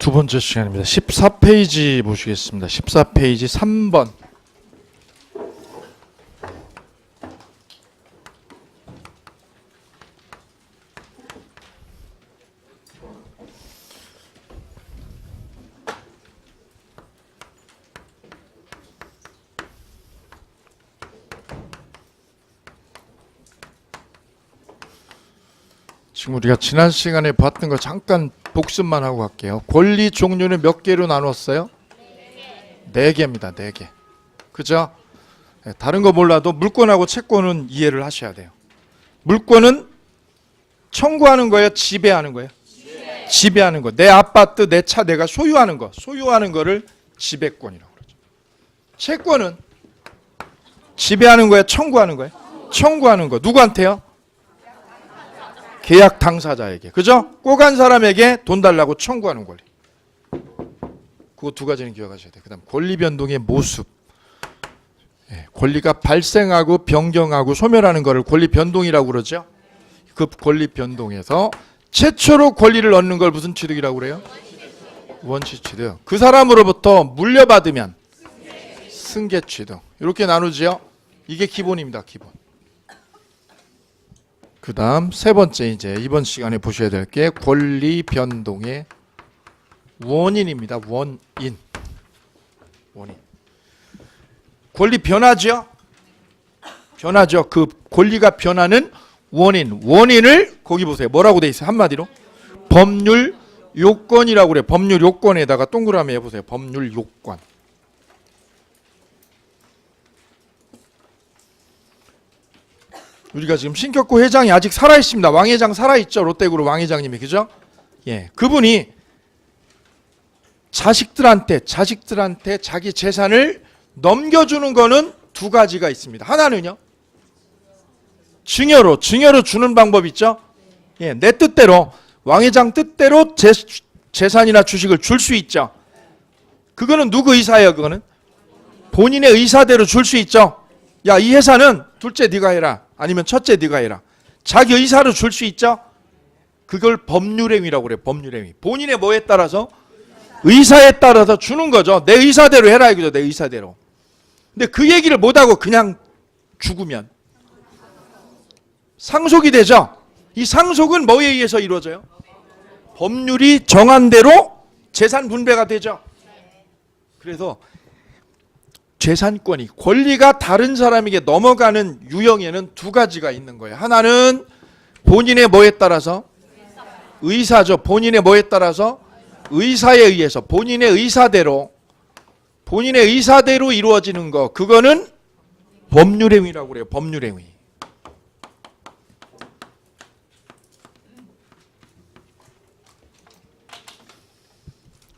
두 번째 시간입니다. 14페이지 보시겠습니다. 14페이지 3번. 지금 우리가 지난 시간에 봤던 거 잠깐 복습만 하고 갈게요. 권리 종류는 몇 개로 나눴어요? 4개입니다. 4개. 그죠? 다른 거 몰라도 물권하고 채권은 이해를 하셔야 돼요. 물권은 청구하는 거예요? 지배하는 거예요? 지배하는 거. 내 아파트, 내 차 내가 소유하는 거. 소유하는 거를 지배권이라고 그러죠. 채권은 지배하는 거예요? 청구하는 거예요? 청구하는 거. 누구한테요? 계약 당사자에게. 그죠? 꼬간 사람에게 돈 달라고 청구하는 권리. 그거 두 가지는 기억하셔야 돼요. 그 다음 권리 변동의 모습. 권리가 발생하고 변경하고 소멸하는 것을 권리 변동이라고 그러죠. 그 권리 변동에서 최초로 권리를 얻는 걸 무슨 취득이라고 그래요? 원시 취득. 그 사람으로부터 물려받으면 승계 취득. 이렇게 나누죠. 이게 기본입니다. 기본. 그 다음 세 번째, 이제 이번 시간에 보셔야 될 게 권리 변동의 원인입니다. 원인. 권리 변하죠? 변하죠. 그 권리가 변하는 원인. 원인을 거기 보세요. 뭐라고 돼 있어요? 한마디로 법률 요건이라고 그래요. 법률 요건에다가 동그라미 해보세요. 법률 요건. 우리가 지금 신격구 회장이 아직 살아있습니다. 왕 회장 살아있죠. 롯데그룹 왕 회장님이. 그죠? 예, 그분이 자식들한테 자기 재산을 넘겨주는 거는 두 가지가 있습니다. 하나는요, 증여로 주는 방법 있죠? 예, 내 뜻대로, 왕 회장 뜻대로 재산이나 주식을 줄 수 있죠. 그거는 누구 의사예요? 그거는 본인의 의사대로 줄 수 있죠. 야, 이 회사는 둘째 네가 해라. 아니면 첫째 네가 해라. 자기 의사로 줄 수 있죠. 그걸 법률행위라고 그래요. 법률행위. 본인의 뭐에 따라서? 의사에 따라서 주는 거죠. 내 의사대로 해라 이거죠. 내 의사대로. 근데 그 얘기를 못하고 그냥 죽으면 상속이 되죠. 이 상속은 뭐에 의해서 이루어져요? 법률이 정한 대로 재산 분배가 되죠. 그래서 재산권이, 권리가 다른 사람에게 넘어가는 유형에는 두 가지가 있는 거예요. 하나는 본인의 뭐에 따라서? 의사죠. 본인의 뭐에 따라서? 의사에 의해서, 본인의 의사대로 이루어지는 거. 그거는 법률행위라고 그래요. 법률행위.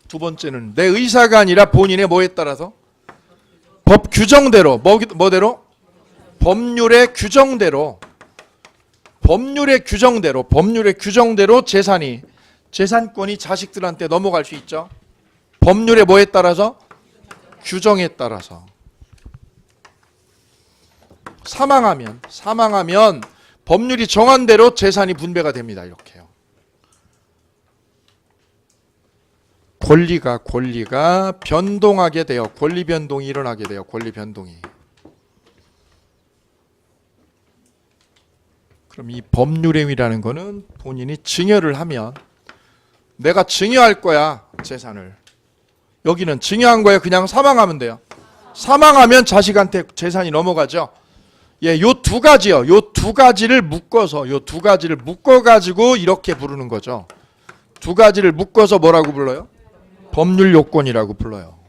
두 번째는 내 의사가 아니라 본인의 뭐에 따라서? 법 규정대로. 뭐대로? 법률의 규정대로 재산권이 자식들한테 넘어갈 수 있죠. 법률의 뭐에 따라서? 규정에 따라서. 사망하면 법률이 정한 대로 재산이 분배가 됩니다. 이렇게요. 권리가 변동하게 돼요. 권리 변동이 일어나게 돼요. 권리 변동이. 그럼 이 법률행위라는 거는 본인이 증여를 하면, 내가 증여할 거야 재산을. 여기는 증여한 거예요. 그냥 사망하면 돼요. 사망하면 자식한테 재산이 넘어가죠. 예, 요 두 가지요. 요 두 가지를 묶어가지고 이렇게 부르는 거죠. 두 가지를 묶어서 뭐라고 불러요? 법률 요건이라고 불러요.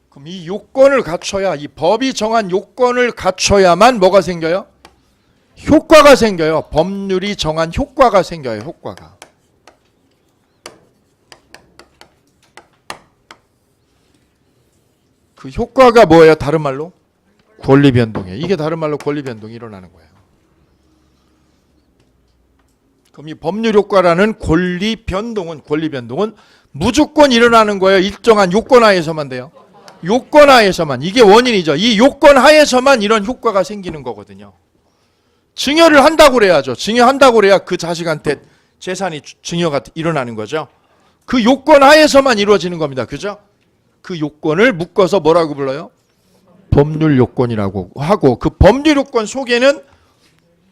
그럼 이 요건을 갖춰야, 이 법이 정한 요건을 갖춰야만 뭐가 생겨요? 효과가 생겨요. 법률이 정한 효과가 생겨요. 효과가. 그 효과가 뭐예요? 다른 말로? 권리 변동이에요. 이게 다른 말로 권리 변동이 일어나는 거예요. 그럼 이 법률 효과라는 권리 변동은 무조건 일어나는 거예요. 일정한 요건 하에서만 돼요. 요건 하에서만, 이게 원인이죠. 이 요건 하에서만 이런 효과가 생기는 거거든요. 증여를 한다고 그래야죠. 증여한다고 그래야 그 자식한테 재산이 증여가 일어나는 거죠. 그 요건 하에서만 이루어지는 겁니다. 그죠? 그 요건을 묶어서 뭐라고 불러요? 법률 요건이라고 하고, 그 법률 요건 속에는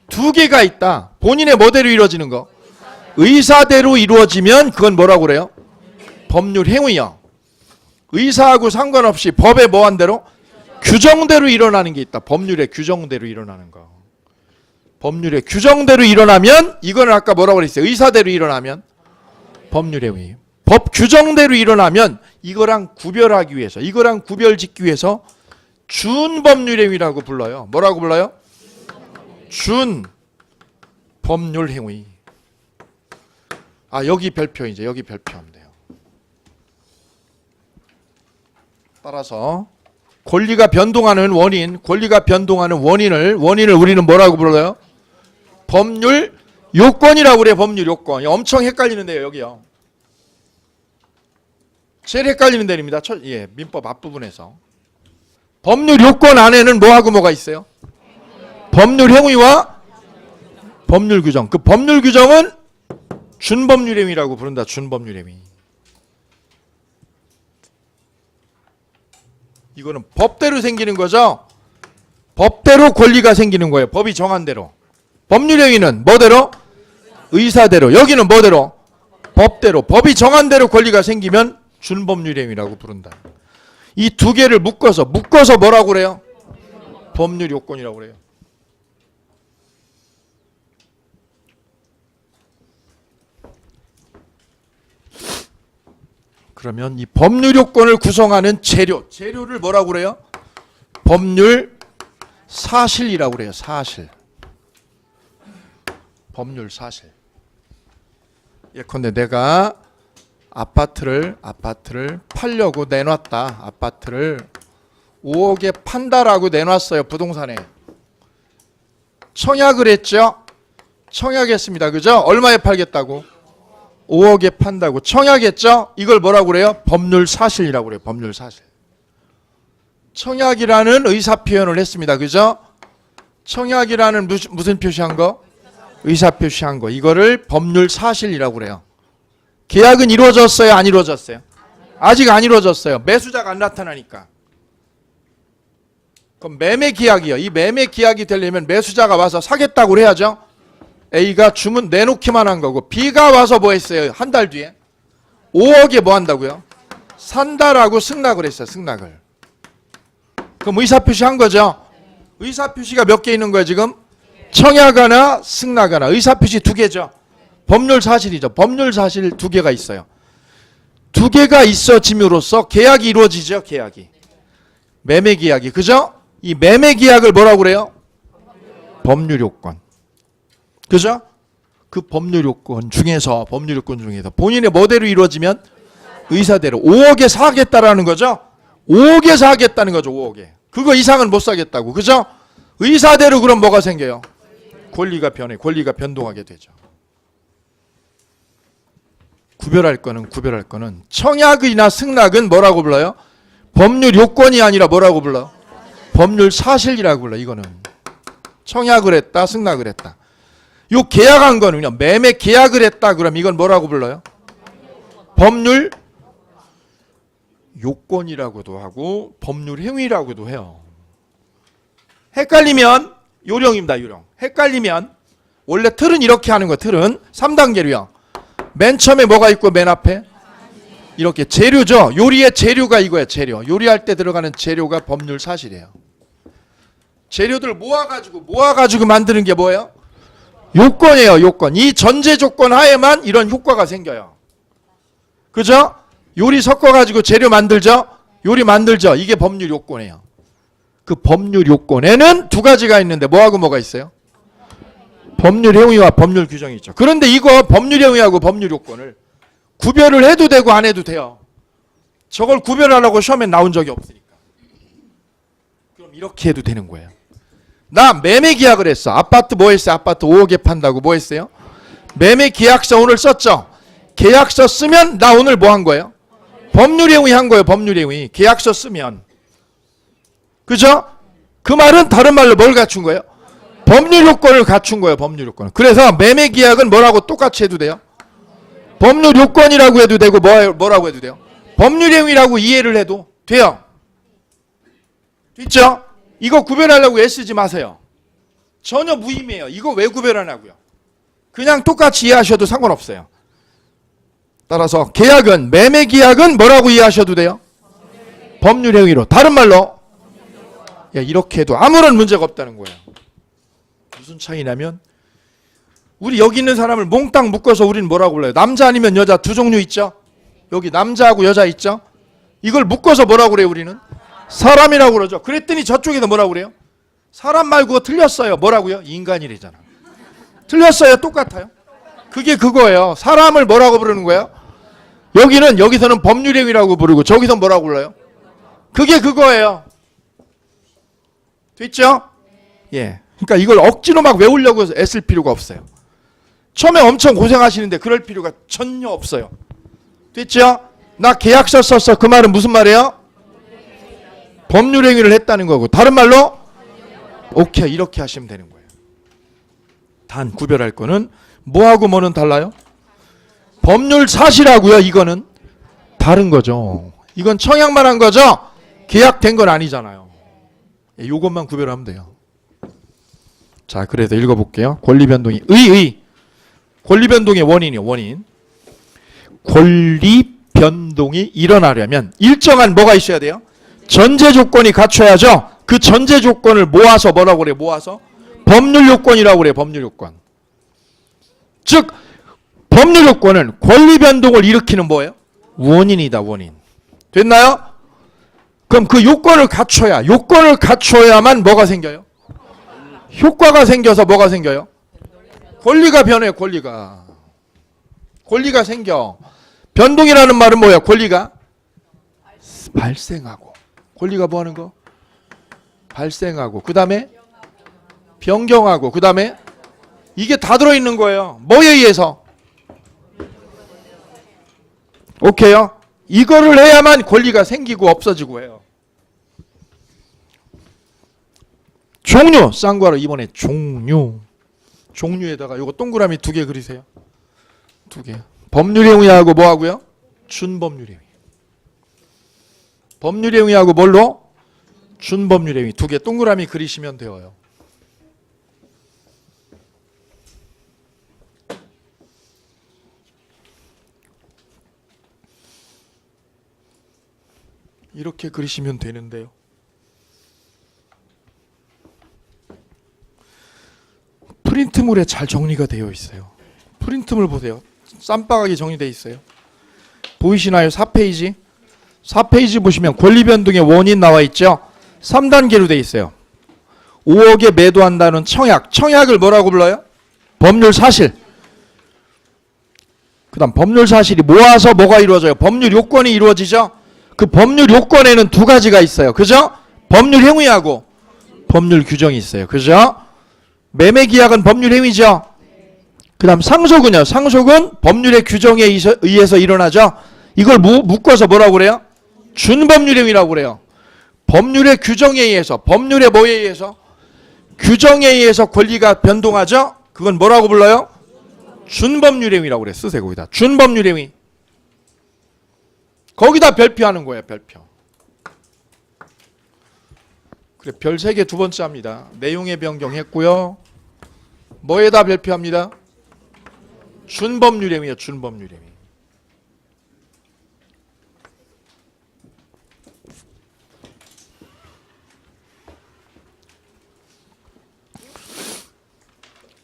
두 개가 있다. 본인의 뭐대로 이루어지는 거? 의사대로 이루어지면 그건 뭐라고 그래요? 법률 행위요. 의사하고 상관없이 법에 뭐한 대로? 규정대로 일어나는 게 있다. 법률의 규정대로 일어나는 거. 법률의 규정대로 일어나면, 이거는 아까 뭐라고 그랬어요? 의사대로 일어나면 법률 행위. 법 규정대로 일어나면 이거랑 구별하기 위해서, 이거랑 구별 짓기 위해서 준법률 행위라고 불러요. 뭐라고 불러요? 준법률 행위. 아, 여기 별표, 이제 여기 별표하면 돼요. 따라서 권리가 변동하는 원인, 권리가 변동하는 원인을 우리는 뭐라고 불러요? 법률 요건이라고 그래요. 법률 요건. 엄청 헷갈리는데요, 여기요. 제일 헷갈리는 데입니다. 민법 앞부분에서. 법률 요건 안에는 뭐하고 뭐가 있어요? 법률 행위와 법률 규정. 그 법률 규정은 준법률 행위라고 부른다. 준법률 행위. 이거는 법대로 생기는 거죠. 법대로 권리가 생기는 거예요. 법이 정한 대로. 법률 행위는 뭐대로? 의사대로. 여기는 뭐대로? 법대로. 법이 정한 대로 권리가 생기면 준법률 행위라고 부른다. 이 두 개를 묶어서 뭐라고 그래요? 법률 요건이라고 그래요. 그러면 이 법률 요건을 구성하는 재료를 뭐라고 그래요? 법률 사실이라고 그래요. 사실. 법률 사실. 예컨대 내가 아파트를 팔려고 내놨다. 아파트를 5억에 판다라고 내놨어요. 부동산에. 청약을 했죠. 청약했습니다. 그죠? 얼마에 팔겠다고? 5억에 판다고 청약했죠? 이걸 뭐라고 그래요? 법률 사실이라고 그래요. 법률 사실. 청약이라는 의사 표현을 했습니다. 그죠? 청약이라는 무슨 표시한 거? 의사 표시한 거. 이거를 법률 사실이라고 그래요. 계약은 이루어졌어요? 안 이루어졌어요? 아직 안 이루어졌어요. 매수자가 안 나타나니까. 그럼 매매 계약이요. 이 매매 계약이 되려면 매수자가 와서 사겠다고 해야죠. A가 주문 내놓기만 한 거고, B가 와서 뭐 했어요? 한 달 뒤에 5억에 뭐 한다고요? 산다라고 승낙을 했어요. 승낙을. 그럼 의사표시 한 거죠. 의사표시가 몇 개 있는 거예요 지금? 청약하나 승낙하나. 의사표시 두 개죠. 법률 사실이죠. 법률 사실 두 개가 있어요. 두 개가 있어짐으로써 계약이 이루어지죠. 계약이. 매매 계약이. 그죠? 이 매매 계약을 뭐라고 그래요? 법률 요건. 그죠? 그 법률 요건 중에서 본인의 뭐대로 이루어지면 의사대로 5억에 사겠다라는 거죠. 5억에 사겠다는 거죠. 5억에. 그거 이상은 못 사겠다고. 그죠? 의사대로 그럼 뭐가 생겨요? 권리가 변동하게 되죠. 구별할 거는 청약이나 승낙은 뭐라고 불러요? 법률 요건이 아니라 뭐라고 불러요? 법률 사실이라고 불러요. 이거는 청약을 했다, 승낙을 했다. 요 계약한 거는요, 매매 계약을 했다 그럼 이건 뭐라고 불러요? 법률 요건이라고도 하고 법률 행위라고도 해요. 헷갈리면 요령입니다. 요령. 헷갈리면 원래 틀은 이렇게 하는 거. 틀은 3단계로요. 맨 처음에 뭐가 있고 맨 앞에 이렇게 재료죠. 요리의 재료가 이거야. 재료. 요리할 때 들어가는 재료가 법률 사실이에요. 재료들 모아가지고 만드는 게 뭐예요? 요건이에요. 요건. 이 전제 조건 하에만 이런 효과가 생겨요. 그죠? 요리 섞어가지고 재료 만들죠? 요리 만들죠? 이게 법률 요건이에요. 그 법률 요건에는 두 가지가 있는데 뭐하고 뭐가 있어요? 법률 행위와 법률 규정이 있죠. 그런데 이거 법률 행위하고 법률 요건을 구별을 해도 되고 안 해도 돼요. 저걸 구별하라고 시험에 나온 적이 없으니까. 그럼 이렇게 해도 되는 거예요. 나 매매 계약을 했어. 아파트 뭐 했어요? 아파트 5억에 판다고 뭐 했어요? 매매 계약서 오늘 썼죠? 계약서 쓰면 나 오늘 뭐 한 거예요? 법률행위 한 거예요. 법률행위. 계약서 쓰면. 그죠? 그 말은 다른 말로 뭘 갖춘 거예요? 법률 요건을 갖춘 거예요. 법률 요건. 그래서 매매 계약은 뭐라고 똑같이 해도 돼요? 법률 요건이라고 해도 되고 뭐라고 해도 돼요? 법률행위라고 이해를 해도 돼요. 됐죠? 이거 구별하려고 애쓰지 마세요. 전혀 무의미해요. 이거 왜 구별하냐고요. 그냥 똑같이 이해하셔도 상관없어요. 따라서 계약은, 매매 계약은 뭐라고 이해하셔도 돼요? 법률행위로. 다른 말로 이렇게 해도 아무런 문제가 없다는 거예요. 무슨 차이냐면 우리 여기 있는 사람을 몽땅 묶어서 우리는 뭐라고 불러요? 남자 아니면 여자 두 종류 있죠? 여기 남자하고 여자 있죠? 이걸 묶어서 뭐라고 그래요? 우리는 사람이라고 그러죠. 그랬더니 저쪽에도 뭐라고 그래요? 사람 말고 틀렸어요. 뭐라고요? 인간이래잖아. 틀렸어요. 똑같아요. 그게 그거예요. 사람을 뭐라고 부르는 거예요? 여기서는 법률행위라고 부르고 저기서 뭐라고 불러요? 그게 그거예요. 됐죠? 예. 그러니까 이걸 억지로 막 외우려고 애쓸 필요가 없어요. 처음에 엄청 고생하시는데 그럴 필요가 전혀 없어요. 됐죠? 나 계약서 썼어. 그 말은 무슨 말이에요? 법률행위를 했다는 거고. 다른 말로 오케이 이렇게 하시면 되는 거예요. 단 구별할 거는 뭐하고 뭐는 달라요? 법률 사실하고요. 이거는 다른 거죠. 이건 청약만 한 거죠. 계약된 건 아니잖아요. 이것만 구별하면 돼요. 자, 그래서 읽어볼게요. 권리변동이 권리변동의 원인이요. 원인. 권리변동이 일어나려면 일정한 뭐가 있어야 돼요? 전제 조건이 갖춰야죠. 그 전제 조건을 모아서 뭐라고 그래요? 모아서 법률 요건이라고 그래요. 법률 요건. 즉 법률 요건은 권리 변동을 일으키는 뭐예요? 원인이다. 원인. 됐나요? 그럼 그 요건을 갖춰야만 뭐가 생겨요? 효과가 생겨서 뭐가 생겨요? 권리가 변해요. 권리가 생겨. 변동이라는 말은 뭐예요? 권리가 발생하고. 권리가 뭐 하는 거? 발생하고. 그 다음에 변경하고. 그 다음에 이게 다 들어있는 거예요. 뭐에 의해서? 오케이요? 이거를 해야만 권리가 생기고 없어지고 해요. 종류. 쌍괄호 이번에 종류. 종류에다가 요거 동그라미 2개 그리세요. 2개. 법률행위하고 뭐 하고요? 준법률행위. 법률행위하고 뭘로? 준법률행위. 2개 동그라미 그리시면 되어요. 이렇게 그리시면 되는데요. 프린트물에 잘 정리가 되어 있어요. 프린트물 보세요. 쌈박하게 정리되어 있어요. 보이시나요? 4페이지. 4페이지 보시면 권리변동의 원인 나와 있죠. 3단계로 되어 있어요. 5억에 매도한다는 청약. 청약을 뭐라고 불러요? 법률 사실. 그 다음 법률 사실이 모아서 뭐가 이루어져요? 법률 요건이 이루어지죠. 그 법률 요건에는 2가지가 있어요. 그죠? 법률 행위하고 법률 규정이 있어요. 그죠? 매매 계약은 법률 행위죠. 그 다음 상속은요. 상속은 법률의 규정에 의해서 일어나죠. 이걸 묶어서 뭐라고 그래요? 준법률 행위라고 그래요. 법률의 규정에 의해서. 법률의 뭐에 의해서? 규정에 의해서 권리가 변동하죠. 그건 뭐라고 불러요? 준법률 행위라고 그래. 쓰세요. 거기다. 준법률 행위. 거기다 별표하는 거예요. 별표. 그래, 별 3개 2번째 합니다. 내용의 변경했고요. 뭐에다 별표합니다? 준법률행위요. 준법률행위.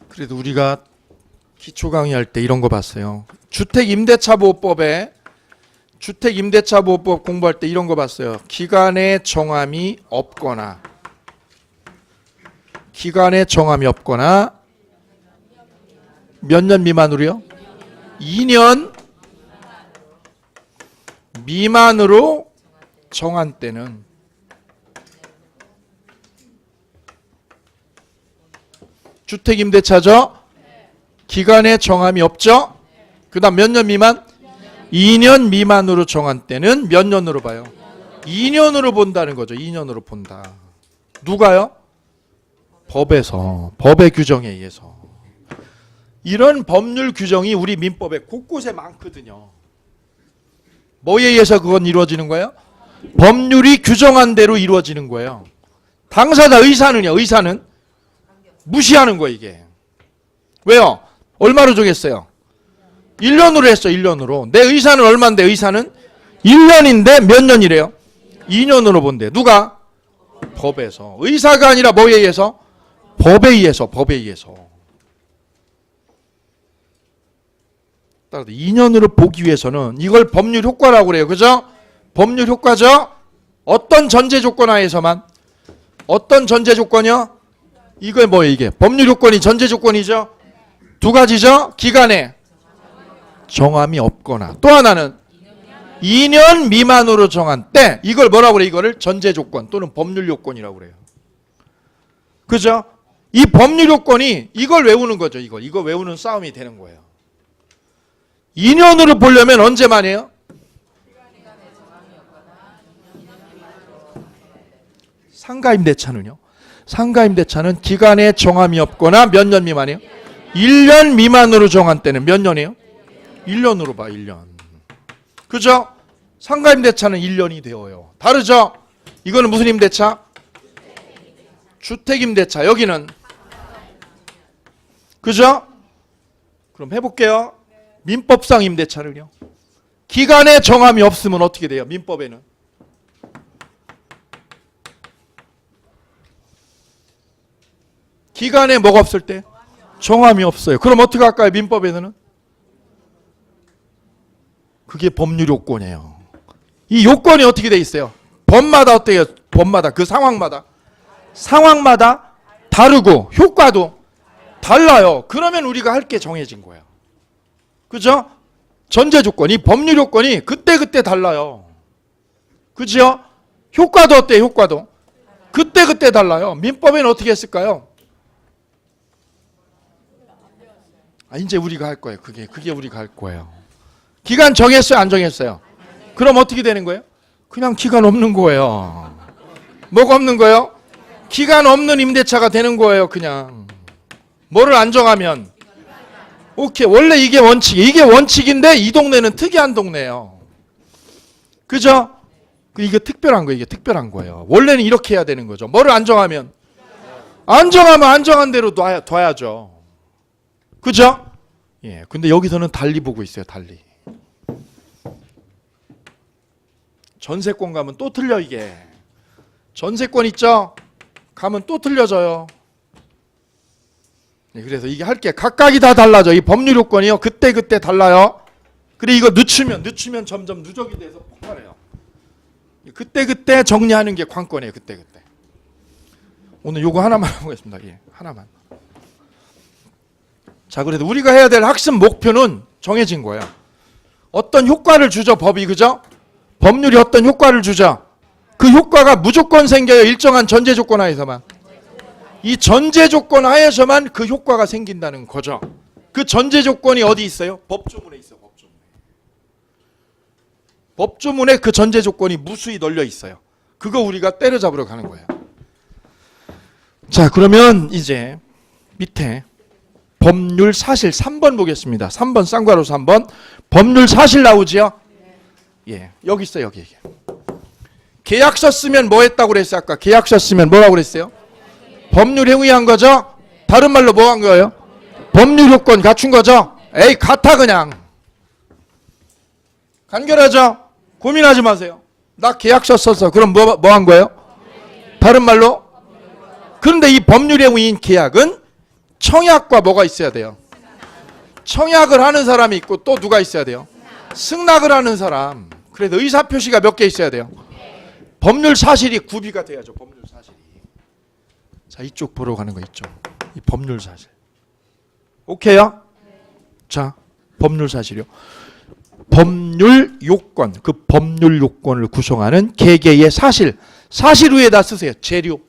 그래도 우리가 기초 강의할 때 이런 거 봤어요. 주택임대차보호법에 주택임대차보호법 공부할 때 이런 거 봤어요. 기간의 정함이 없거나 몇 년 미만으로요? 2년 미만으로 정한 때는 주택임대차죠? 기간의 정함이 없죠? 그 다음 몇 년 미만? 2년 미만으로 정한 때는 몇 년으로 봐요? 2년으로 본다는 거죠. 2년으로 본다. 누가요? 법에서, 법의 규정에 의해서. 이런 법률 규정이 우리 민법에 곳곳에 많거든요. 뭐에 의해서 그건 이루어지는 거예요? 법률이 규정한 대로 이루어지는 거예요. 당사자 의사는요. 의사는 무시하는 거예요. 이게. 왜요? 얼마로 정했어요? 1년으로 했어. 1년으로. 내 의사는 얼마인데 의사는? 1년인데 몇 년이래요? 2년으로 본대. 누가? 법에서. 의사가 아니라 뭐에 의해서? 법에 의해서. 법에 의해서. 따라서 2년으로 보기 위해서는 이걸 법률 효과라고 그래요. 그죠? 법률 효과죠? 어떤 전제 조건 하에서만? 어떤 전제 조건이요? 이거 뭐예요 이게? 법률 요건이 전제 조건이죠? 두 가지죠? 기간에 정함이 없거나 또 하나는 2년 미만으로 정한 때 이걸 뭐라고 그래? 이거를 전제 조건 또는 법률 요건이라고 그래요. 그죠? 이 법률 요건이 이걸 외우는 거죠. 이거 외우는 싸움이 되는 거예요. 2년으로 보려면 언제만이에요? 상가임대차는요? 상가임대차는 기간에 정함이 없거나 몇 년 미만이에요? 1년 미만으로 정한 때는 몇 년이에요? 1년으로 봐. 1년. 그죠? 상가임대차는 1년이 되어요. 다르죠? 이거는 무슨 임대차? 주택임대차. 여기는 그죠? 그럼 해볼게요. 민법상 임대차를요. 기간에 정함이 없으면 어떻게 돼요? 민법에는 기간에 뭐가 없을 때? 정함이 없어요. 그럼 어떻게 할까요? 민법에서는? 그게 법률 요건이에요. 이 요건이 어떻게 돼 있어요? 법마다 어때요? 법마다 그 상황마다 다르고 효과도 달라요. 그러면 우리가 할 게 정해진 거예요. 그죠? 전제 조건, 이 법률 요건이 그때그때 달라요. 그죠? 효과도 어때요? 효과도 그때그때 달라요. 민법에는 어떻게 했을까요? 이제 우리가 할 거예요. 그게 우리가 할 거예요. 기간 정했어요? 안 정했어요? 그럼 어떻게 되는 거예요? 그냥 기간 없는 거예요. 뭐가 없는 거예요? 기간 없는 임대차가 되는 거예요. 그냥 뭐를 안 정하면. 오케이. 원래 이게 원칙인데 이 동네는 특이한 동네예요. 그죠? 이게 특별한 거예요. 이게 특별한 거예요. 원래는 이렇게 해야 되는 거죠. 뭐를 안 정하면? 안 정한 대로 둬야죠. 그죠? 예. 근데 여기서는 달리 보고 있어요. 달리. 전세권 가면 또 틀려 이게. 전세권 있죠? 가면 또 틀려져요. 예, 그래서 이게 할 게 각각이 다 달라져. 이 법률 요건이요. 그때 달라요. 그래 이거 늦추면 점점 누적이 돼서 폭발해요. 그때 정리하는 게 관건이에요. 그때. 오늘 요거 하나만 해보겠습니다. 예. 하나만. 자, 그래도 우리가 해야 될 학습 목표는 정해진 거예요. 어떤 효과를 주죠, 법이. 그죠? 법률이 어떤 효과를 주죠. 그 효과가 무조건 생겨요. 일정한 전제 조건 하에서만. 이 전제 조건 하에서만 그 효과가 생긴다는 거죠. 그 전제 조건이 어디 있어요? 법조문에 있어요. 법조문에 그 전제 조건이 무수히 널려 있어요. 그거 우리가 때려잡으러 가는 거예요. 자, 그러면 이제 밑에 법률 사실 3번 보겠습니다. 3번 쌍괄호수 3번. 법률 사실 나오지요? 예, 여기 있어요. 여기. 계약서 쓰면 뭐 했다고 그랬어요? 아까 계약서 쓰면 뭐라고 그랬어요? 법률 행위한 거죠? 다른 말로 뭐 한 거예요? 법률 요건 갖춘 거죠? 에이, 같아 그냥. 간결하죠? 고민하지 마세요. 나 계약서 썼어. 그럼 뭐 한 거예요? 다른 말로? 그런데 이 법률 행위인 계약은 청약과 뭐가 있어야 돼요? 청약을 하는 사람이 있고 또 누가 있어야 돼요? 승낙을 하는 사람. 그래서 의사표시가 몇 개 있어야 돼요? 법률 사실이 구비가 돼야죠. 법률 사실이. 자, 이쪽 보러 가는 거 이쪽. 이 법률 사실. 오케이요? 자, 법률 사실이요. 법률 요건, 그 법률 요건을 구성하는 개개의 사실. 사실 위에다 쓰세요. 재료.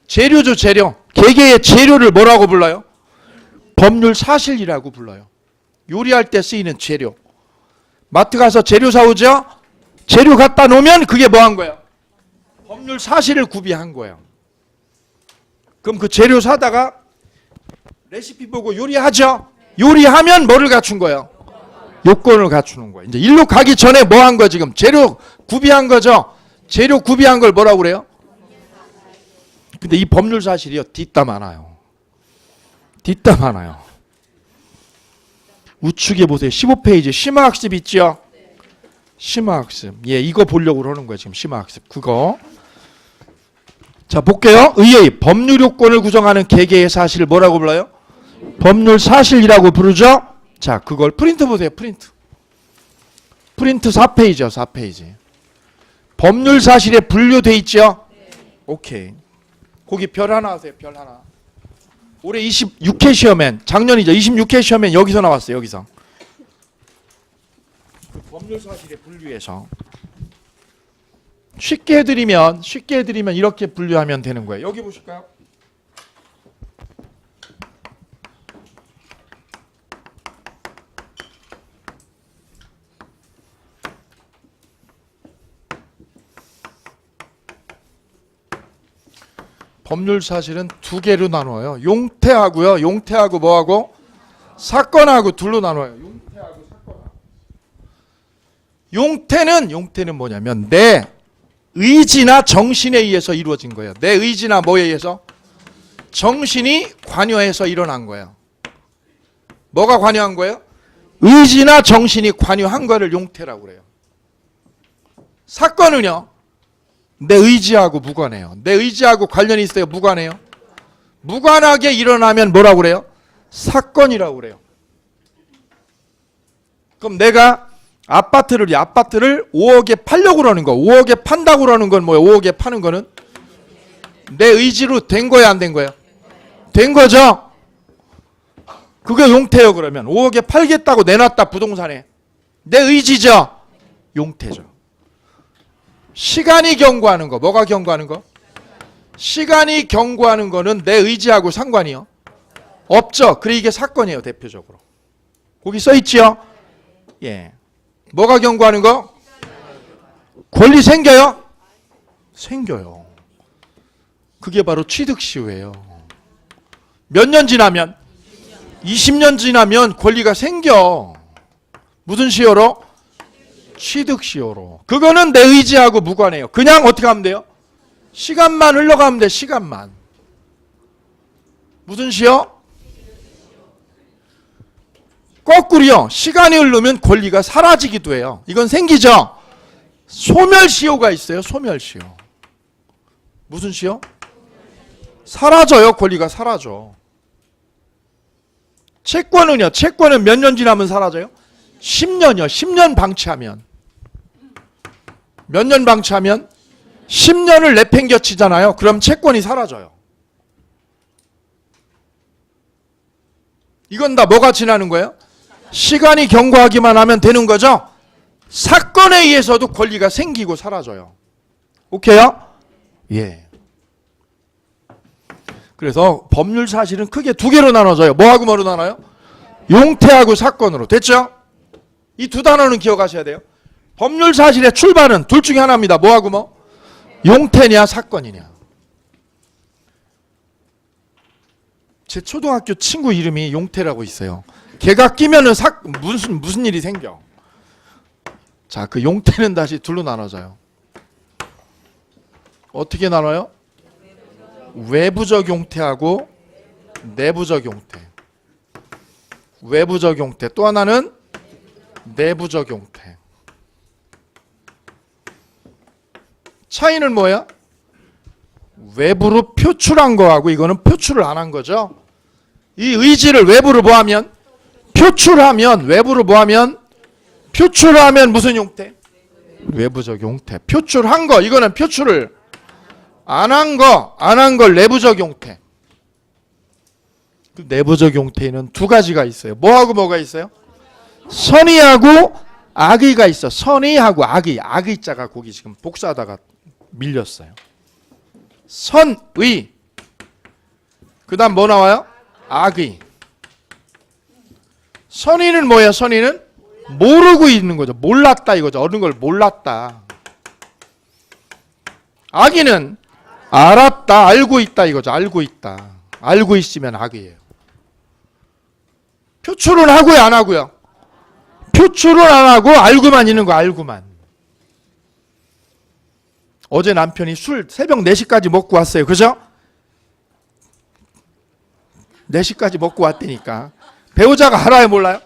재료죠, 재료. 개개의 재료를 뭐라고 불러요? 법률 사실이라고 불러요. 요리할 때 쓰이는 재료. 마트 가서 재료 사오죠? 재료 갖다 놓으면 그게 뭐 한 거예요? 법률 사실을 구비한 거예요. 그럼 그 재료 사다가 레시피 보고 요리하죠? 요리하면 뭐를 갖춘 거예요? 요건을 갖추는 거예요. 이제 일로 가기 전에 뭐 한 거 지금? 재료 구비한 거죠? 재료 구비한 걸 뭐라고 그래요? 근데 이 법률 사실이요, 뒷담 많아요. 뒷담 많아요. 우측에 보세요. 15페이지 심화학습 있죠? 심화학습. 예, 이거 보려고 그러는 거예요. 지금 심화학습. 그거. 자, 볼게요. 의의 법률 요건을 구성하는 개개의 사실을 뭐라고 불러요? 법률 사실이라고 부르죠? 자, 그걸 프린트 보세요. 프린트. 프린트 4페이지요. 4페이지. 법률 사실에 분류돼 있죠? 오케이. 거기 별 하나 하세요. 별 하나. 올해 26회 시험엔, 작년이죠. 26회 시험엔 여기서 나왔어요. 여기서. 그 법률 사실에 분류해서. 쉽게 해드리면 이렇게 분류하면 되는 거예요. 여기 보실까요? 법률 사실은 두 개로 나눠요. 용태하고요. 용태하고 뭐하고? 사건하고 둘로 나눠요. 용태하고 사건하고. 용태는 뭐냐면 내 의지나 정신에 의해서 이루어진 거예요. 내 의지나 뭐에 의해서? 정신이 관여해서 일어난 거예요. 뭐가 관여한 거예요? 의지나 정신이 관여한 거를 용태라고 그래요. 사건은요, 내 의지하고 무관해요. 내 의지하고 관련이 있어요? 무관해요? 무관하게 일어나면 뭐라고 그래요? 사건이라고 그래요. 그럼 내가 아파트를 5억에 팔려고 그러는 거, 5억에 판다고 그러는 건 뭐예요? 5억에 파는 거는 내 의지로 된 거야, 안 된 거야? 된 거죠? 그게 용태요. 그러면 5억에 팔겠다고 내놨다, 부동산에. 내 의지죠? 용태죠. 시간이 경고하는 거, 뭐가 경고하는 거? 시간이 경고하는 거는 내 의지하고 상관이요? 없죠. 그래, 이게 사건이에요. 대표적으로. 거기 써있지요? 예. 뭐가 경고하는 거? 권리 생겨요? 생겨요. 그게 바로 취득시효예요. 몇 년 지나면? 20년 지나면 권리가 생겨. 무슨 시효로? 취득시효로. 그거는 내 의지하고 무관해요. 그냥 어떻게 하면 돼요? 시간만 흘러가면 돼. 시간만. 무슨 시효? 거꾸로요. 시간이 흐르면 권리가 사라지기도 해요. 이건 생기죠? 소멸시효가 있어요. 소멸시효. 무슨 시효? 사라져요. 권리가 사라져. 채권은요. 채권은 몇 년 지나면 사라져요? 10년이요. 10년 방치하면. 몇 년 방치하면? 10년을 내팽겨치잖아요. 그럼 채권이 사라져요. 이건 다 뭐가 지나는 거예요? 시간이 경과하기만 하면 되는 거죠? 사건에 의해서도 권리가 생기고 사라져요. 오케이요? 예. 그래서 법률 사실은 크게 두 개로 나눠져요. 뭐하고 뭐로 나눠요? 용태하고 사건으로. 됐죠? 이 두 단어는 기억하셔야 돼요. 법률 사실의 출발은 둘 중에 하나입니다. 뭐하고 뭐? 용태냐 사건이냐. 제 초등학교 친구 이름이 용태라고 있어요. 걔가 끼면은 무슨 일이 생겨. 자, 그 용태는 다시 둘로 나눠져요. 어떻게 나눠요? 외부적 용태하고 내부적 용태. 외부적 용태. 또 하나는 내부적 용태. 차이는 뭐야? 외부로 표출한 거하고 이거는 표출을 안 한 거죠. 이 의지를 외부로 뭐하면? 표출하면. 외부로 뭐하면? 표출하면 무슨 용태? 외부적 용태. 표출한 거. 이거는 표출을 안 한 거. 안 한 걸 내부적 용태. 그 내부적 용태에는 두 가지가 있어요. 뭐하고 뭐가 있어요? 선의하고 악의가 있어. 선의하고 악의. 악의자가 거기 지금 복사하다가 밀렸어요. 선의. 그 다음 뭐 나와요? 악의. 선의는 뭐예요? 선의는? 모르고 있는 거죠. 몰랐다 이거죠. 어느 걸 몰랐다. 악의는 알았다, 알고 있다 이거죠. 알고 있다. 알고 있으면 악이에요. 표출은 하고요, 안 하고요? 표출은 안 하고 알고만 있는 거, 알고만. 어제 남편이 술 새벽 4시까지 먹고 왔어요. 그죠? 4시까지 먹고 왔다니까. 배우자가 알아요, 몰라요?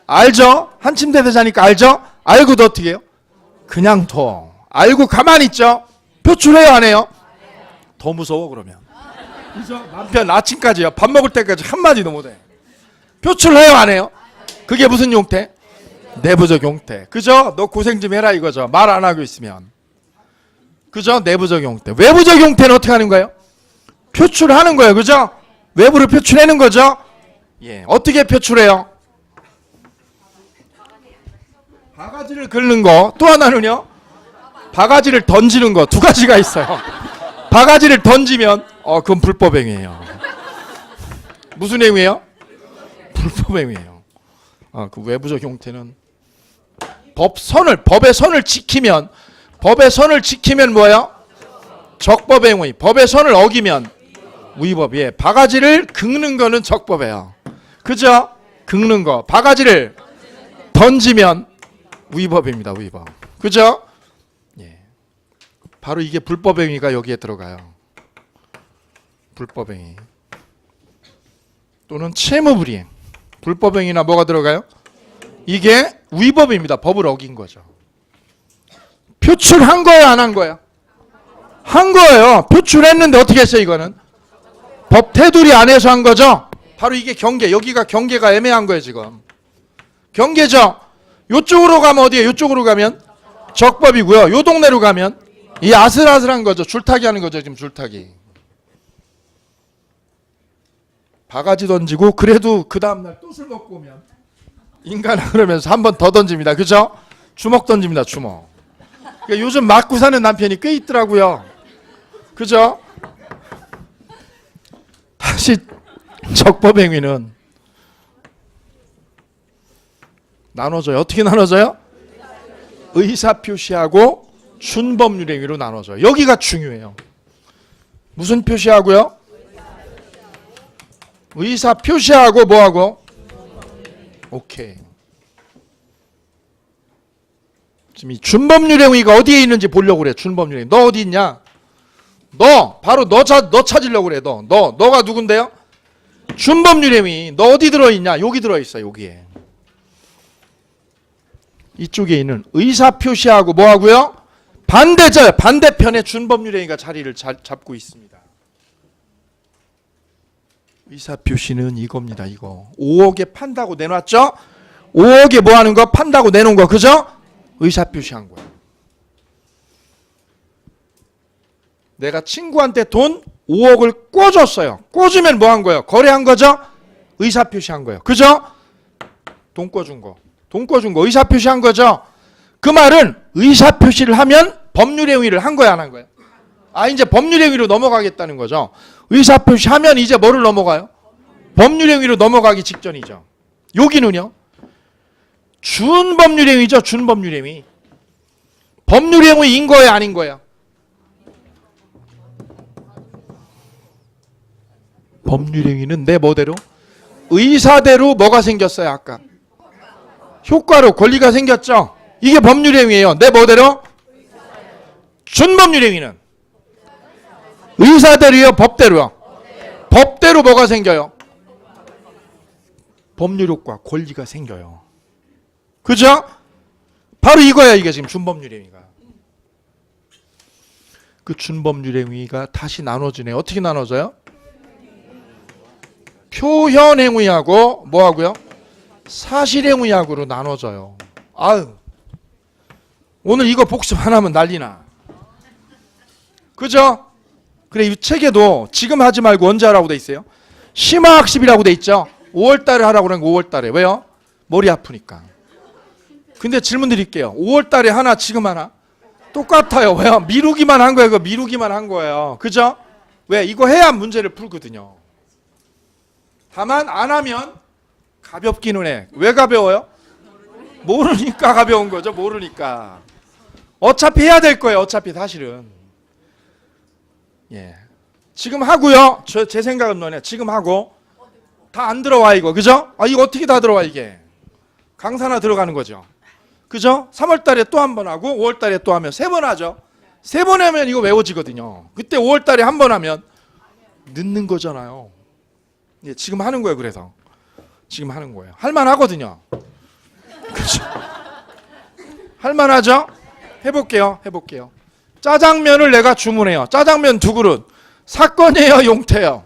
알죠? 한 침대에서 자니까 알죠? 알고도 어떻게 해요? 그냥 둬. 알고 가만히 있죠? 표출해요, 안 해요? 더 무서워, 그러면. 그죠? 남편 아침까지요. 밥 먹을 때까지 한마디도 못해. 표출해요, 안 해요? 그게 무슨 용태? 내부적 용태. 그죠? 너 고생 좀 해라 이거죠. 말 안 하고 있으면. 그죠? 내부적 용태. 외부적 용태는 어떻게 하는 거예요? 표출하는 거예요. 그죠? 외부를 표출하는 거죠? 예. 어떻게 표출해요? 바가지를 긁는 거. 또 하나는요? 바가지를 던지는 거. 두 가지가 있어요. 바가지를 던지면 그건 불법 행위예요. 무슨 행위예요? 불법 행위예요. 그 외부적 형태는 법의 선을 지키면 뭐예요? 적법 행위. 법의 선을 어기면 위법이에요. 바가지를 긁는 거는 적법이에요. 그죠? 긁는 거. 바가지를 던지면 위법입니다. 위법. 그죠? 예. 바로 이게 불법 행위가 여기에 들어가요. 불법 행위. 또는 채무불이행. 불법 행위나 뭐가 들어가요? 이게 위법입니다. 법을 어긴 거죠. 표출한 거예요, 안 한 거예요? 한 거예요. 표출했는데 어떻게 했어요, 이거는? 법 테두리 안에서 한 거죠? 바로 이게 경계. 여기가 경계가 애매한 거예요, 지금. 경계죠? 요쪽으로 가면 어디에요? 요쪽으로 가면 적법이고요. 요 동네로 가면 이 아슬아슬한 거죠. 줄타기 하는 거죠, 지금 줄타기. 바가지 던지고 그래도 그 다음날 또 술 먹고 오면 인간은 그러면서 한 번 더 던집니다. 그죠? 주먹 던집니다. 주먹. 그러니까 요즘 맞고 사는 남편이 꽤 있더라고요. 그죠? 다시 적법 행위는 나눠져요. 어떻게 나눠져요? 의사표시하고 준법률 행위로 나눠져요. 여기가 중요해요. 무슨 표시하고요? 의사표시하고 뭐하고? 오케이. 지금 이 준법률 행위가 어디에 있는지 보려고 그래. 준법률 행위. 너 어디 있냐? 너 바로 너 찾으려고 그래. 너가 누군데요? 준법률 행위. 너 어디 들어있냐? 여기 들어있어. 여기에. 이쪽에 있는 의사표시하고 뭐하고요? 반대편에 준법률 행위가 자리를 잡고 있습니다. 의사표시는 이겁니다. 이거 5억에 판다고 내놨죠? 5억에 뭐 하는 거? 판다고 내놓은 거. 그죠? 의사표시한 거야. 내가 친구한테 돈 5억을 꿔줬어요. 꿔주면 뭐 한 거예요? 거래한 거죠? 의사표시한 거예요. 그죠? 돈 꿔준 거. 의사표시한 거죠? 그 말은 의사표시를 하면 법률행위를 한 거야, 안 한 거야? 이제 법률행위로 넘어가겠다는 거죠. 의사표시하면 이제 뭐를 넘어가요? 법률행위로 넘어가기 직전이죠. 여기는요? 준법률행위죠. 준법률행위. 법률행위인 거예요, 아닌 거예요? 법률행위는 내 뭐대로? 의사대로 뭐가 생겼어요, 아까? 효과로 권리가 생겼죠? 이게 법률행위예요. 내 뭐대로? 준법률행위는? 의사대로요, 법대로요? 법대로 뭐가 생겨요? 법률효과, 권리가 생겨요. 그죠? 바로 이거야, 이게 지금 준법률행위가. 그 준법률행위가 다시 나눠지네. 어떻게 나눠져요? 표현행위하고 뭐하고요? 사실행위하고로 나눠져요. 아유, 오늘 이거 복습 하나면 난리나. 그죠? 그래, 이 책에도 지금 하지 말고 언제 하라고 돼 있어요? 심화학습이라고 돼 있죠? 5월달에 하라고 그러는 거. 5월달에. 왜요? 머리 아프니까. 근데 질문 드릴게요. 5월달에 하나, 지금 하나? 똑같아요. 왜요? 미루기만 한 거예요. 미루기만 한 거예요. 그죠? 왜? 이거 해야 문제를 풀거든요. 다만 안 하면 가볍기는 해. 왜 가벼워요? 모르니까 가벼운 거죠. 모르니까. 어차피 해야 될 거예요. 어차피 사실은. 예. 지금 하고요. 제 생각은 뭐냐. 지금 하고 다 안 들어와 이거. 그죠? 아, 이거 어떻게 다 들어와 이게. 강사나 들어가는 거죠. 그죠? 3월 달에 또 한 번 하고 5월 달에 또 하면 3번 하죠. 3번 하면 이거 외워지거든요. 그때 5월 달에 한 번 하면 늦는 거잖아요. 예, 지금 하는 거예요. 그래서 지금 하는 거예요. 할만하거든요. 그죠? 할만하죠? 해볼게요. 짜장면을 내가 주문해요. 짜장면 2그릇. 사건이에요, 용태예요?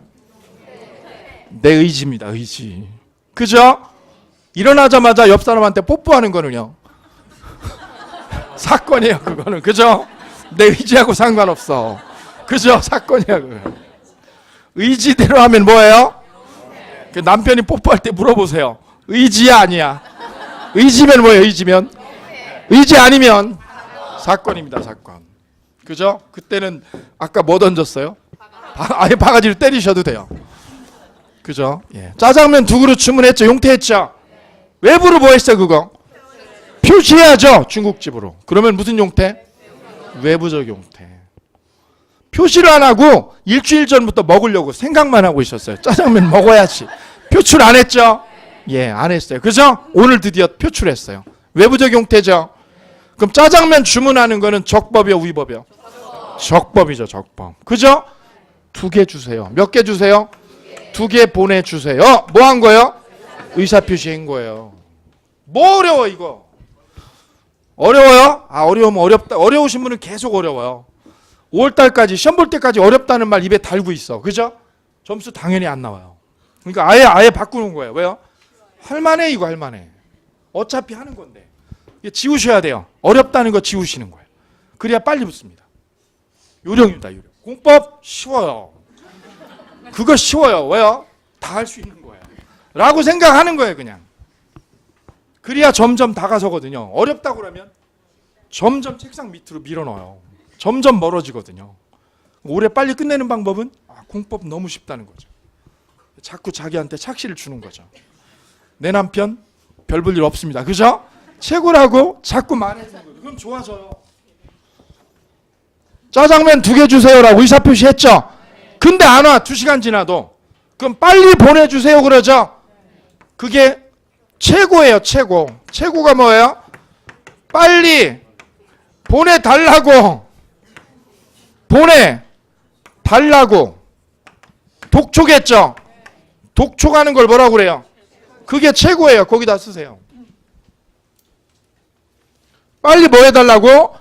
내 의지입니다. 의지. 그죠? 일어나자마자 옆 사람한테 뽀뽀하는 거는요. 사건이에요. 그거는. 그죠? 내 의지하고 상관없어. 그죠? 사건이야. 그거. 의지대로 하면 뭐예요? 그 남편이 뽀뽀할 때 물어보세요. 의지야 아니야? 의지면 뭐예요? 의지면? 의지 아니면 사건입니다. 사건. 그죠? 그때는 아까 뭐 던졌어요? 아예 바가지를 때리셔도 돼요. 그죠? 예. 짜장면 2그릇 주문했죠? 용태했죠? 외부로 뭐 했어요? 그거? 표시해야죠. 중국집으로. 그러면 무슨 용태? 외부적 용태. 표시를 안 하고 일주일 전부터 먹으려고 생각만 하고 있었어요. 짜장면 먹어야지. 표출 안 했죠? 예, 안 했어요. 그죠? 오늘 드디어 표출했어요. 외부적 용태죠? 그럼 짜장면 주문하는 거는 적법이요, 위법이요? 적법이죠, 적법. 그죠? 2개 주세요. 몇 개 주세요? 2개 보내주세요. 뭐 한 거예요? 의사표시한 거예요. 뭐 어려워 이거? 어려워요? 아, 어려우면 어렵다. 어려우신 분은 계속 어려워요. 5월달까지 시험 볼 때까지 어렵다는 말 입에 달고 있어. 그죠? 점수 당연히 안 나와요. 그러니까 아예 바꾸는 거예요. 왜요? 할만해 이거 할만해. 어차피 하는 건데. 지우셔야 돼요. 어렵다는 거 지우시는 거예요. 그래야 빨리 붙습니다. 요령입니다. 요령. 공법 쉬워요. 그거 쉬워요. 왜요? 다 할 수 있는 거예요. 라고 생각하는 거예요. 그냥. 그래야 점점 다가서거든요. 어렵다고 그러면 점점 책상 밑으로 밀어넣어요. 점점 멀어지거든요. 올해 빨리 끝내는 방법은 공법 너무 쉽다는 거죠. 자꾸 자기한테 착시를 주는 거죠. 내 남편 별 볼 일 없습니다. 그죠? 최고라고 자꾸 말해주는 거죠. 그럼 좋아져요. 짜장면 2개 주세요라고 의사표시 했죠? 근데 안 와. 2시간 지나도. 그럼 빨리 보내주세요 그러죠? 그게 최고예요. 최고. 최고가 뭐예요? 빨리 보내달라고. 보내달라고. 독촉했죠? 독촉하는 걸 뭐라고 그래요? 그게 최고예요. 거기다 쓰세요. 빨리 뭐 해달라고?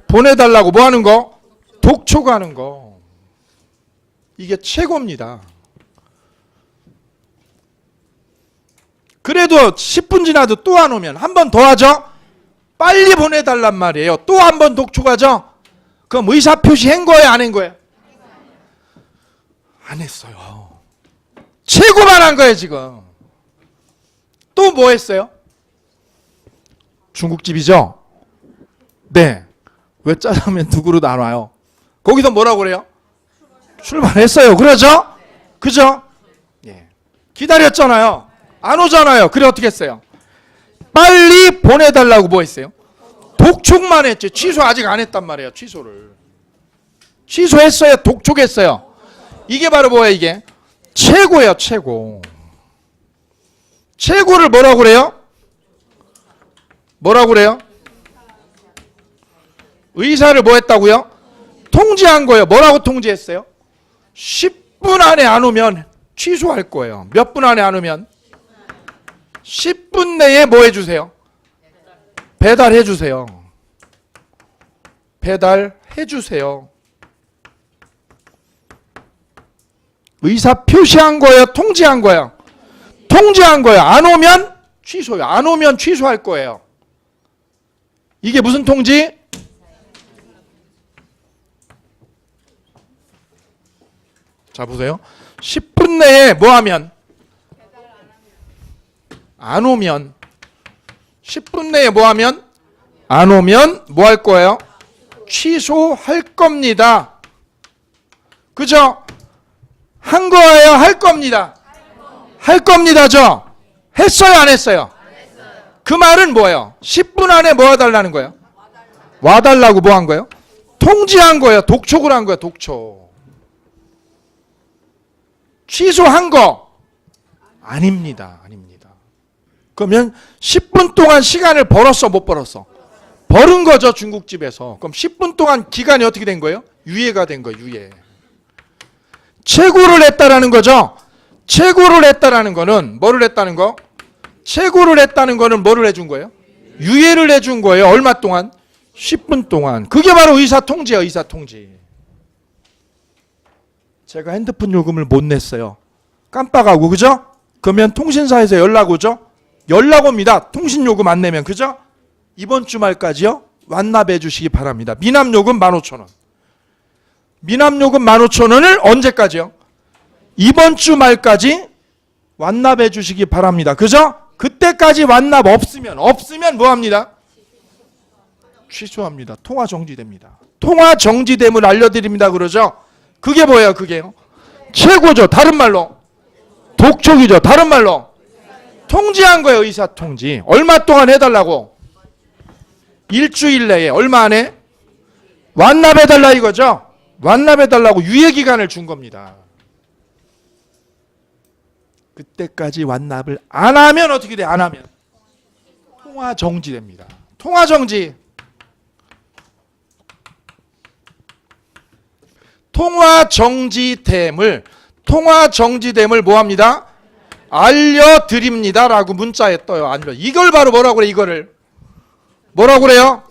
보내달라고. 뭐 하는 거? 독촉하는 거. 이게 최고입니다. 그래도 10분 지나도 또 안 오면 한 번 더 하죠? 빨리 보내달란 말이에요. 또 한 번 독촉하죠? 그럼 의사표시 한 거예요? 안 한 거예요? 안 했어요. 최고만 한 거예요 지금. 또 뭐 했어요? 중국집이죠? 네. 왜 짜장면 2그릇 안 와요? 거기서 뭐라고 그래요? 출발했어요. 그러죠? 그죠? 예. 기다렸잖아요. 안 오잖아요. 그래 어떻게 했어요? 빨리 보내달라고 뭐 했어요? 독촉만 했죠. 취소 아직 안 했단 말이에요. 취소를. 취소했어요? 독촉했어요? 이게 바로 뭐예요 이게? 최고예요. 최고. 최고를 뭐라고 그래요? 뭐라고 그래요? 의사를 뭐 했다고요? 통지한 거예요. 뭐라고 통지했어요? 10분 안에 안 오면 취소할 거예요. 몇 분 안에 안 오면? 10분 내에 뭐 해주세요? 배달해 주세요. 배달해 주세요. 의사 표시한 거예요? 통지한 거예요? 통지한 거예요. 안 오면 취소요. 안 오면 취소할 거예요. 이게 무슨 통지? 자 보세요. 10분 내에 뭐 하면? 안 오면. 10분 내에 뭐 하면? 안 오면 뭐 할 거예요? 취소할 겁니다. 그죠? 한 거예요? 할 겁니다. 할 겁니다죠? 했어요? 안 했어요? 그 말은 뭐예요? 10분 안에 뭐 해달라는 거예요? 와달라고 뭐 한 거예요? 통지한 거예요. 독촉을 한 거예요. 독촉. 취소한 거 아닙니다. 아닙니다. 그러면 10분 동안 시간을 벌었어 못 벌었어? 벌은 거죠. 중국집에서. 그럼 10분 동안 기간이 어떻게 된 거예요? 유예가 된 거예요. 유예. 최고를 했다라는 거죠. 최고를 했다라는 거는 뭐를 했다는 거? 최고를 했다는 거는 뭐를 해준 거예요? 유예를 해준 거예요. 얼마 동안? 10분 동안. 그게 바로 의사통지예요. 의사통지. 제가 핸드폰 요금을 못 냈어요. 깜빡하고 그죠? 그러면 통신사에서 연락 오죠? 연락 옵니다. 통신요금 안 내면 그죠? 이번 주말까지요. 완납해 주시기 바랍니다. 미납요금 15,000원. 미납요금 15,000원을 언제까지요? 이번 주 말까지 완납해 주시기 바랍니다. 그죠? 그때까지 완납 없으면 뭐합니다? 취소합니다. 통화 정지됩니다. 통화 정지됨을 알려드립니다. 그러죠? 그게 뭐예요? 그게요? 최고죠. 다른 말로 독촉이죠. 다른 말로 통지한 거예요. 의사통지. 얼마 동안 해달라고? 일주일 내에. 얼마 안에? 완납해달라 이거죠? 완납해달라고 유예기간을 준 겁니다. 그때까지 완납을 안 하면 어떻게 돼? 안 하면 통화 정지됩니다. 통화 정지. 통화 정지됨을 뭐합니다? 알려드립니다라고 문자에 떠요. 이걸 바로 뭐라고 그래? 이거를 뭐라고 그래요?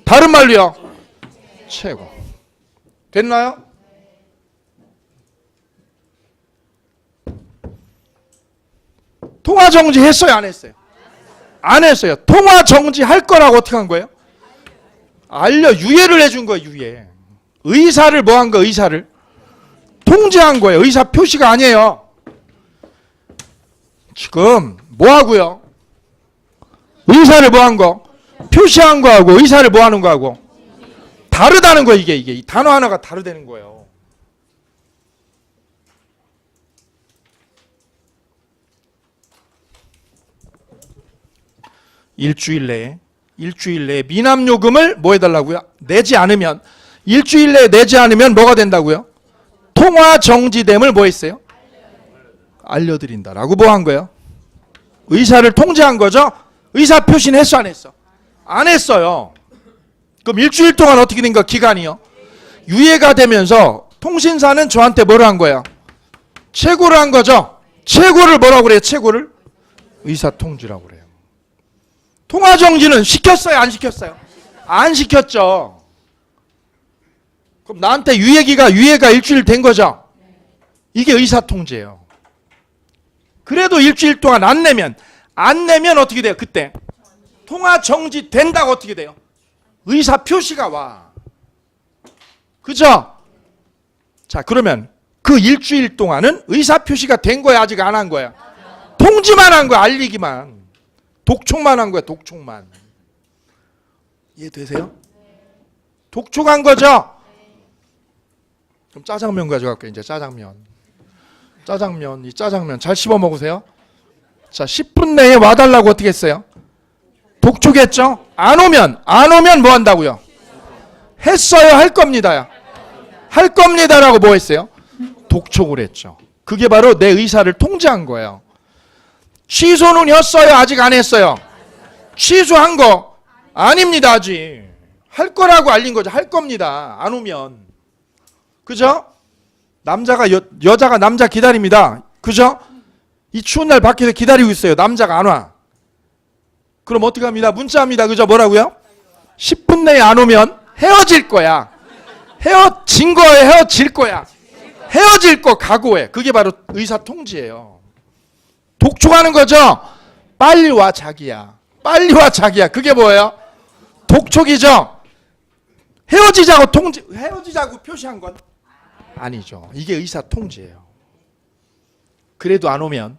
다른 말로요. 최고. 됐나요? 통화 정지 했어요? 안 했어요? 안 했어요. 통화 정지 할 거라고 어떻게 한 거예요? 유예를 해준 거예요. 유예. 의사를 뭐 한 거예요? 의사를 통지한 거예요. 의사 표시가 아니에요. 지금 뭐 하고요? 의사를 뭐 한 거? 표시한 거하고 의사를 뭐 하는 거하고 다르다는 거예요. 이게 이 단어 하나가 다르다는 거예요. 일주일 내에 미납요금을 뭐 해달라고요? 내지 않으면 일주일 내에 내지 않으면 뭐가 된다고요? 통화 정지됨을 뭐 했어요? 알려드린다라고 뭐 한 거예요? 의사를 통지한 거죠? 의사 표시는 했어 안 했어? 안 했어요. 그럼 일주일 동안 어떻게 된 거야? 기간이요? 유예가 되면서 통신사는 저한테 뭐를 한 거예요? 최고를 한 거죠? 최고를 뭐라고 그래요? 최고를? 의사통지라고 그래요. 통화정지는 시켰어요? 안 시켰어요? 안 시켰죠. 그럼 나한테 유예가 일주일 된 거죠? 이게 의사통지예요. 그래도 일주일 동안 안 내면 어떻게 돼요? 그때 통화정지 된다고 어떻게 돼요? 의사 표시가 와. 그죠? 자, 그러면 그 일주일 동안은 의사 표시가 된 거야? 아직 안 한 거야? 통지만 한 거야. 알리기만. 독촉만 한 거야. 독촉만. 이해되세요? 독촉한 거죠? 그럼 짜장면 가져갈게요. 이제 짜장면. 이 짜장면 잘 씹어 먹으세요. 자, 10분 내에 와달라고 어떻게 했어요? 독촉했죠? 안 오면 뭐 한다고요? 했어요? 할 겁니다요? 할 겁니다라고 뭐 했어요? 독촉을 했죠. 그게 바로 내 의사를 통지한 거예요. 취소는 했어요? 아직 안 했어요? 취소한 거 아닙니다. 아직 할 거라고 알린 거죠. 할 겁니다. 안 오면. 그죠? 남자가 여자가 남자 기다립니다. 그죠? 이 추운 날 밖에서 기다리고 있어요. 남자가 안 와. 그럼 어떻게 합니다? 문자합니다. 그죠? 뭐라고요? 10분 내에 안 오면 헤어질 거야. 헤어진 거예요? 헤어질 거야? 헤어질 거 각오해. 그게 바로 의사통지예요. 독촉하는 거죠? 빨리 와 자기야. 빨리 와 자기야. 그게 뭐예요? 독촉이죠? 헤어지자고 표시한 건 아니죠. 이게 의사통지예요. 그래도 안 오면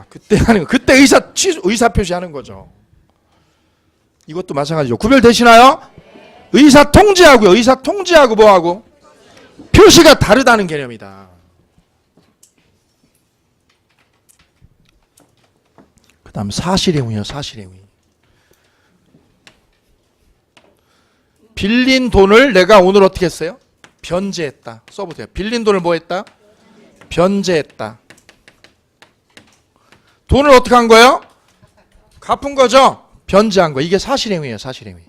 그때 하는 거. 그때 의사 표시하는 거죠. 이것도 마찬가지죠. 구별되시나요? 의사통지하고요. 의사통지하고 뭐하고? 표시가 다르다는 개념이다. 그 다음 사실행위요. 사실행위. 빌린 돈을 내가 오늘 어떻게 했어요? 변제했다. 써보세요. 빌린 돈을 뭐 했다? 변제했다. 돈을 어떻게 한 거예요? 갚은 거죠? 변제한 거. 이게 사실행위예요. 사실행위.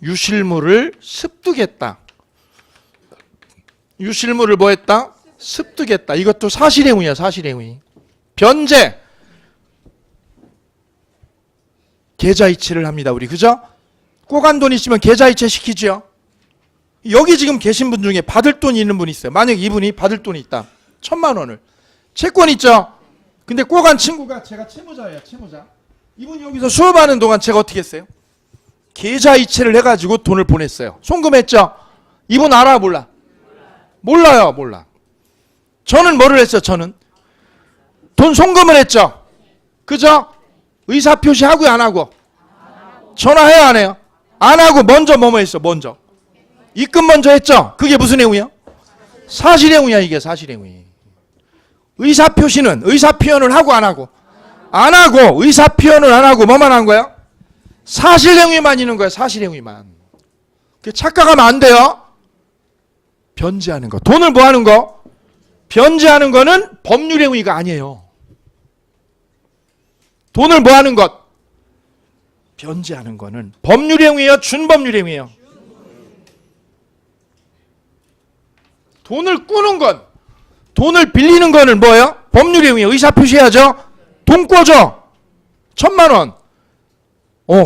유실물을 습득했다. 유실물을 뭐 했다? 습득했다. 이것도 사실행위야. 사실행위. 변제. 계좌이체를 합니다. 우리 그죠? 꼬간 돈 있으면 계좌이체 시키죠. 여기 지금 계신 분 중에 받을 돈이 있는 분이 있어요. 만약 이분이 받을 돈이 있다. 1,000만 원을. 채권 있죠? 근데 꼬간 친구가 제가 채무자예요. 채무자. 이분이 여기서 수업하는 동안 제가 어떻게 했어요? 계좌이체를 해가지고 돈을 보냈어요. 송금했죠? 이분 알아? 몰라? 몰라요. 몰라. 저는 뭐를 했어요? 저는 돈 송금을 했죠? 그죠? 의사표시 하고요? 안 하고? 전화해요? 안 해요? 안 하고 먼저 뭐뭐 했어? 먼저 입금 먼저 했죠? 그게 무슨 행위야? 사실행위야. 이게 사실행위. 의사표시는 의사표현을 하고 안 하고? 안 하고. 의사표현을 안 하고 뭐만 한 거야? 사실행위만 있는 거야. 사실행위만. 착각하면 안 돼요. 변제하는 거. 돈을 뭐 하는 거? 변제하는 거는 법률행위가 아니에요. 돈을 뭐 하는 것? 변제하는 거는 법률행위예요? 준법률행위예요? 돈을 꾸는 건, 돈을 빌리는 거는 뭐예요? 법률행위예요. 의사표시해야죠. 돈 꿔줘. 1,000만 원.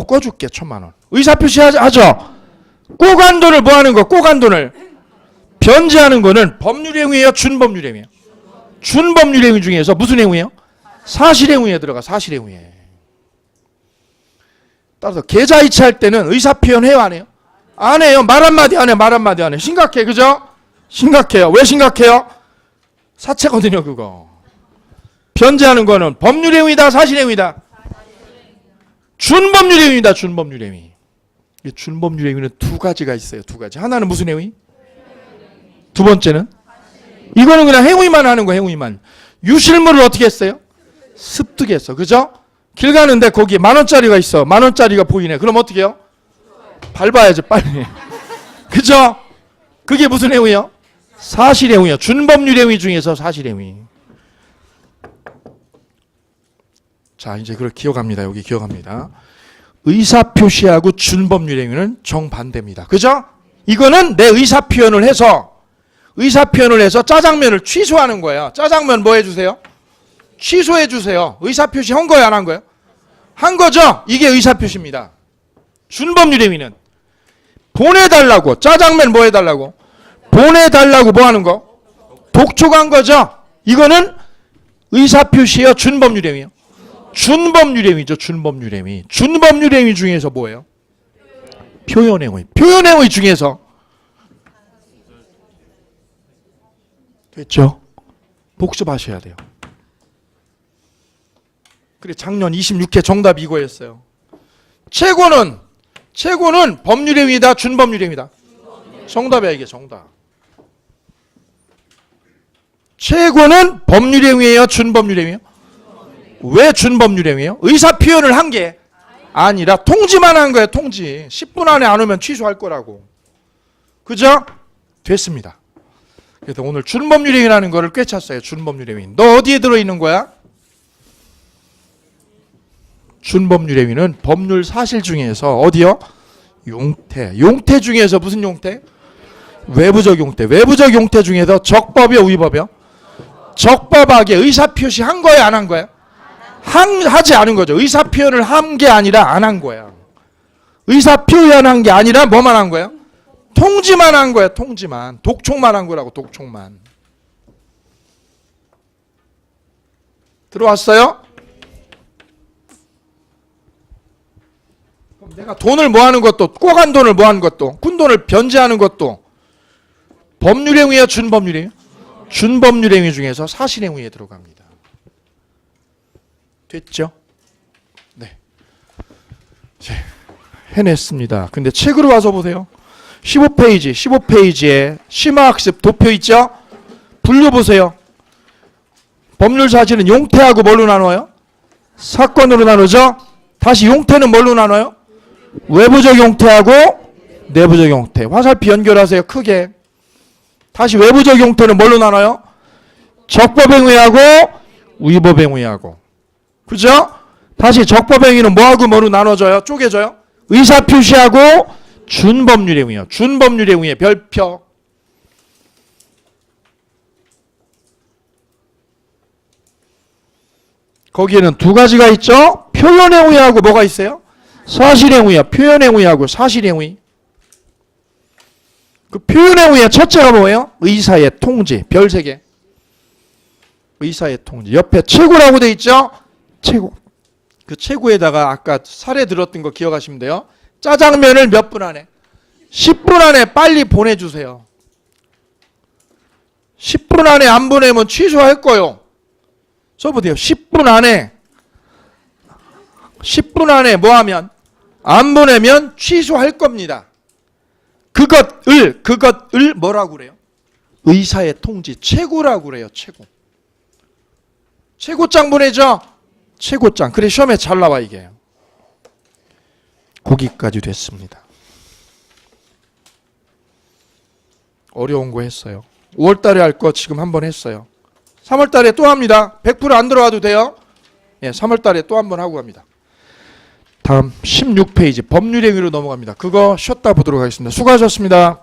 꿔줄게. 1,000만 원. 의사표시하죠. 꼬간 돈을 뭐 하는 거? 꼬간 돈을 변제하는 거는 법률행위예요? 준법률행위예요? 준법률행위 중에서 무슨 행위예요? 사실행위에 들어가. 사실행위에. 따라서 계좌이체 할 때는 의사표현 해요? 안 해요? 안 해요. 말 한마디 안 해요. 말 한마디 안 해요. 심각해. 그죠? 심각해요. 왜 심각해요? 사채거든요. 그거. 변제하는 거는 법률행위다. 사실행위다. 준법률행위다. 준법률행위. 이 준법률행위는 두 가지가 있어요. 두 가지. 하나는 무슨 행위? 두 번째는? 이거는 그냥 행위만 하는 거예요. 행위만. 유실물을 어떻게 했어요? 습득했어. 그죠? 길 가는데 거기에 10,000원짜리가 있어. 10,000원짜리가 보이네. 그럼 어떻게 해요? 밟아야죠. 빨리. 그죠? 그게 무슨 행위요? 사실행위요. 준법률행위 중에서 사실행위. 자, 이제 그걸 기억합니다. 여기 기억합니다. 의사표시하고 준법률행위는 정반대입니다. 그죠? 이거는 내 의사표현을 해서 짜장면을 취소하는 거예요. 짜장면 뭐 해주세요? 취소해 주세요. 의사표시 한 거예요? 안 한 거예요? 한 거죠? 이게 의사표시입니다. 준법률행위는 보내달라고. 짜장면 뭐 해달라고? 보내달라고 뭐 하는 거? 독촉한 거죠? 이거는 의사표시예요? 준법률행위요? 준법률행위죠. 준법률행위. 준법률행위 중에서 뭐예요? 표현행위. 표현행위 중에서 됐죠? 복습하셔야 돼요. 그래, 작년 26회 정답이 이거였어요. 최고는 법률행위다. 준법률행위다. 정답이야. 이게 정답. 최고는 법률행위예요? 준법률행위예요? 왜 준법률행위예요? 의사표현을 한 게 아니라 통지만 한 거예요. 통지. 10분 안에 안 오면 취소할 거라고. 그죠? 됐습니다. 그래서 오늘 준법률행위라는 거를 꿰찼어요. 준법률행위. 너 어디에 들어있는 거야? 준법률행위는 법률 사실 중에서 어디요? 용태. 용태 중에서 무슨 용태? 외부적 용태. 외부적 용태 중에서 적법이요? 위법이요? 적법하게 의사표시 한 거예요? 안 한 거예요? 하지 않은 거죠. 의사표현을 한 게 아니라 안 한 거야. 의사표현한 게 아니라 뭐만 한 거예요? 통지만 한 거야. 통지만. 독촉만 한 거라고. 독촉만. 들어왔어요? 그럼 내가 돈을 뭐 하는 것도, 꼬간 돈을 뭐 하는 것도, 꾼 돈을 변제하는 것도 법률행위야? 준법률행위? 준법률행위 중에서 사실행위에 들어갑니다. 됐죠? 네. 해냈습니다. 근데 책으로 와서 보세요. 15페이지에 심화학습 도표 있죠? 분류 보세요. 법률 사실은 용태하고 뭘로 나눠요? 사건으로 나누죠. 다시 용태는 뭘로 나눠요? 외부적 용태하고 내부적 용태. 화살표 연결하세요. 크게. 다시 외부적 용태는 뭘로 나눠요? 적법행위하고 위법행위하고. 그죠? 다시 적법행위는 뭐하고 뭐로 나눠져요? 쪼개져요? 의사표시하고 준법률행위요. 준법률행위의 별표. 거기에는 두 가지가 있죠. 표현행위하고 뭐가 있어요? 사실행위야. 표현행위하고 사실행위. 그 표현행위의 첫째가 뭐예요? 의사의 통지. 별 3개. 의사의 통지. 옆에 최고라고 돼 있죠? 최고. 그 최고에다가 아까 사례 들었던 거 기억하시면 돼요. 짜장면을 몇 분 안에? 10분 안에 빨리 보내주세요. 10분 안에 안 보내면 취소할 거요. 써보세요. 10분 안에 뭐 하면? 안 보내면 취소할 겁니다. 그것을 뭐라고 그래요? 의사의 통지. 최고라고 그래요. 최고. 최고장 보내죠? 최고장. 그래 시험에 잘 나와 이게. 거기까지 됐습니다. 어려운 거 했어요. 5월달에 할 거 지금 한번 했어요. 3월달에 또 합니다. 100%안 들어와도 돼요. 예, 3월달에 또 한번 하고 갑니다. 다음 16페이지 법률행위로 넘어갑니다. 그거 쉬었다 보도록 하겠습니다. 수고하셨습니다.